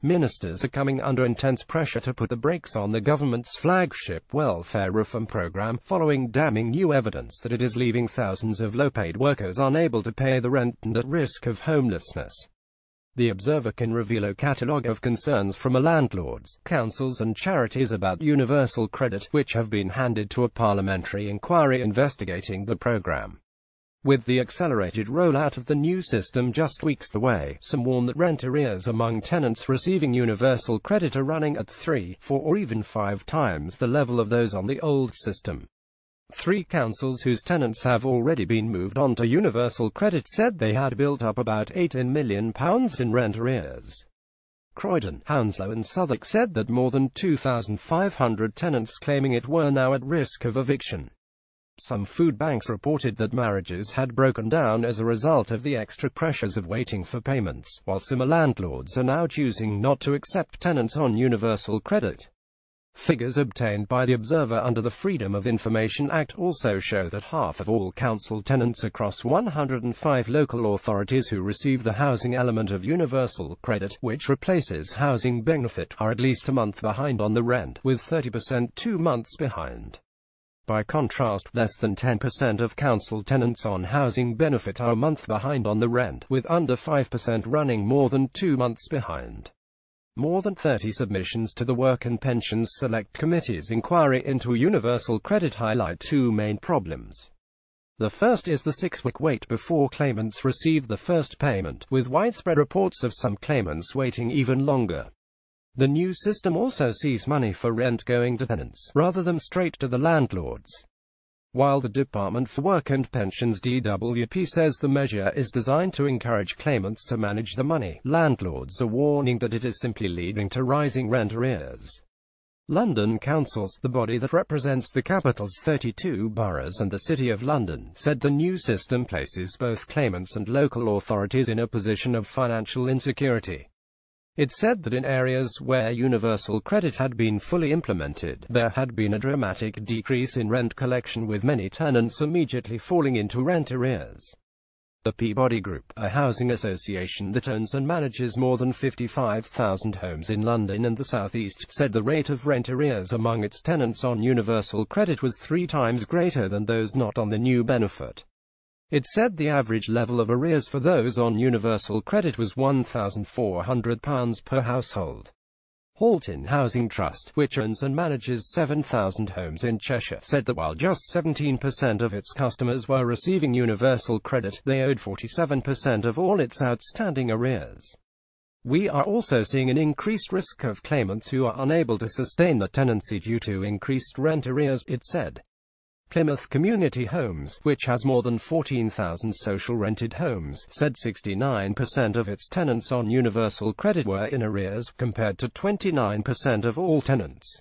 Ministers are coming under intense pressure to put the brakes on the government's flagship welfare reform program, following damning new evidence that it is leaving thousands of low-paid workers unable to pay the rent and at risk of homelessness. The Observer can reveal a catalogue of concerns from landlords, councils and charities about universal credit, which have been handed to a parliamentary inquiry investigating the program. With the accelerated rollout of the new system just weeks away, some warn that rent arrears among tenants receiving universal credit are running at 3, 4 or even 5 times the level of those on the old system. 3 councils whose tenants have already been moved on to universal credit said they had built up about £18 million in rent arrears. Croydon, Hounslow and Southwark said that more than 2,500 tenants claiming it were now at risk of eviction. Some food banks reported that marriages had broken down as a result of the extra pressures of waiting for payments, while some landlords are now choosing not to accept tenants on universal credit. Figures obtained by the Observer under the Freedom of Information Act also show that half of all council tenants across 105 local authorities who receive the housing element of universal credit, which replaces housing benefit, are at least a month behind on the rent, with 30% 2 months behind. By contrast, less than 10% of council tenants on housing benefit are a month behind on the rent, with under 5% running more than 2 months behind. More than 30 submissions to the Work and Pensions Select Committee's inquiry into universal credit highlight 2 main problems. The first is the 6-week wait before claimants receive the first payment, with widespread reports of some claimants waiting even longer. The new system also sees money for rent going to tenants, rather than straight to the landlords. While the Department for Work and Pensions (DWP) says the measure is designed to encourage claimants to manage the money, landlords are warning that it is simply leading to rising rent arrears. London Councils, the body that represents the capital's 32 boroughs and the City of London, said the new system places both claimants and local authorities in a position of financial insecurity. It said that in areas where universal credit had been fully implemented, there had been a dramatic decrease in rent collection, with many tenants immediately falling into rent arrears. The Peabody Group, a housing association that owns and manages more than 55,000 homes in London and the South East, said the rate of rent arrears among its tenants on universal credit was 3 times greater than those not on the new benefit. It said the average level of arrears for those on universal credit was £1,400 per household. Halton Housing Trust, which owns and manages 7,000 homes in Cheshire, said that while just 17% of its customers were receiving universal credit, they owed 47% of all its outstanding arrears. We are also seeing an increased risk of claimants who are unable to sustain the tenancy due to increased rent arrears, it said. Plymouth Community Homes, which has more than 14,000 social rented homes, said 69% of its tenants on universal credit were in arrears, compared to 29% of all tenants.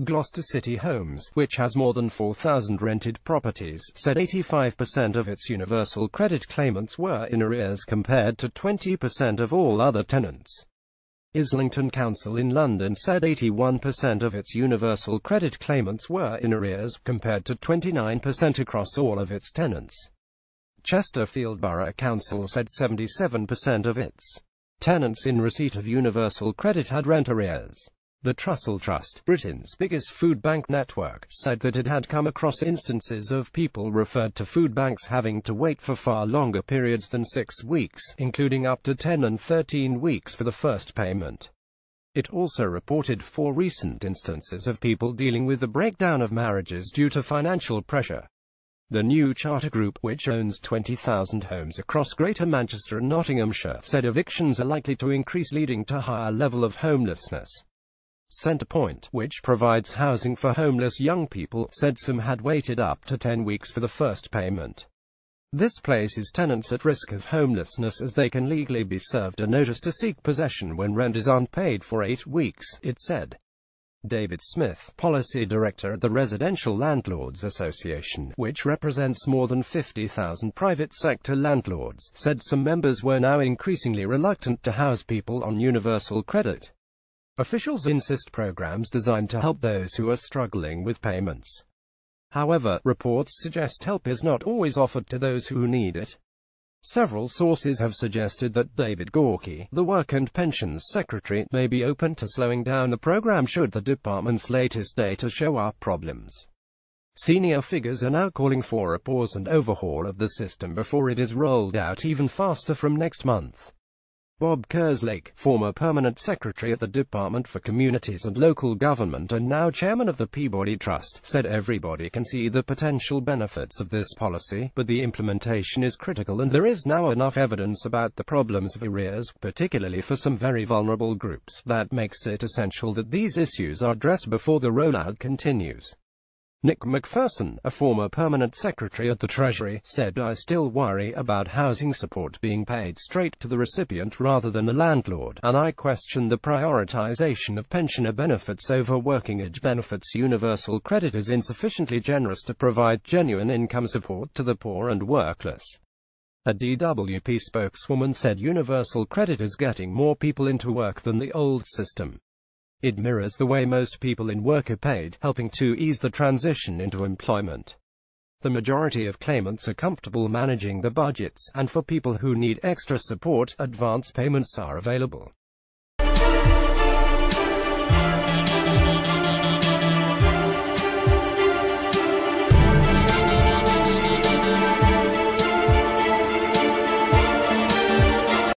Gloucester City Homes, which has more than 4,000 rented properties, said 85% of its universal credit claimants were in arrears, compared to 20% of all other tenants. Islington Council in London said 81% of its universal credit claimants were in arrears, compared to 29% across all of its tenants. Chesterfield Borough Council said 77% of its tenants in receipt of universal credit had rent arrears. The Trussell Trust, Britain's biggest food bank network, said that it had come across instances of people referred to food banks having to wait for far longer periods than 6 weeks, including up to 10 and 13 weeks for the first payment. It also reported 4 recent instances of people dealing with the breakdown of marriages due to financial pressure. The new Charter Group, which owns 20,000 homes across Greater Manchester and Nottinghamshire, said evictions are likely to increase, leading to higher level of homelessness. Centrepoint, which provides housing for homeless young people, said some had waited up to 10 weeks for the first payment. This places tenants at risk of homelessness, as they can legally be served a notice to seek possession when rent is unpaid for 8 weeks, it said. David Smith, Policy Director at the Residential Landlords Association, which represents more than 50,000 private sector landlords, said some members were now increasingly reluctant to house people on universal credit. Officials insist programs designed to help those who are struggling with payments. However, reports suggest help is not always offered to those who need it. Several sources have suggested that David Gorky, the Work and Pensions Secretary, may be open to slowing down the program should the department's latest data show up problems. Senior figures are now calling for a pause and overhaul of the system before it is rolled out even faster from next month. Bob Kerslake, former permanent secretary at the Department for Communities and Local Government and now chairman of the Peabody Trust, said everybody can see the potential benefits of this policy, but the implementation is critical and there is now enough evidence about the problems of arrears, particularly for some very vulnerable groups, that makes it essential that these issues are addressed before the rollout continues. Nick McPherson, a former permanent secretary at the Treasury, said, "I still worry about housing support being paid straight to the recipient rather than the landlord, and I question the prioritization of pensioner benefits over working-age benefits. Universal credit is insufficiently generous to provide genuine income support to the poor and workless." A DWP spokeswoman said universal credit is getting more people into work than the old system. It mirrors the way most people in work are paid, helping to ease the transition into employment. The majority of claimants are comfortable managing the budgets, and for people who need extra support, advance payments are available.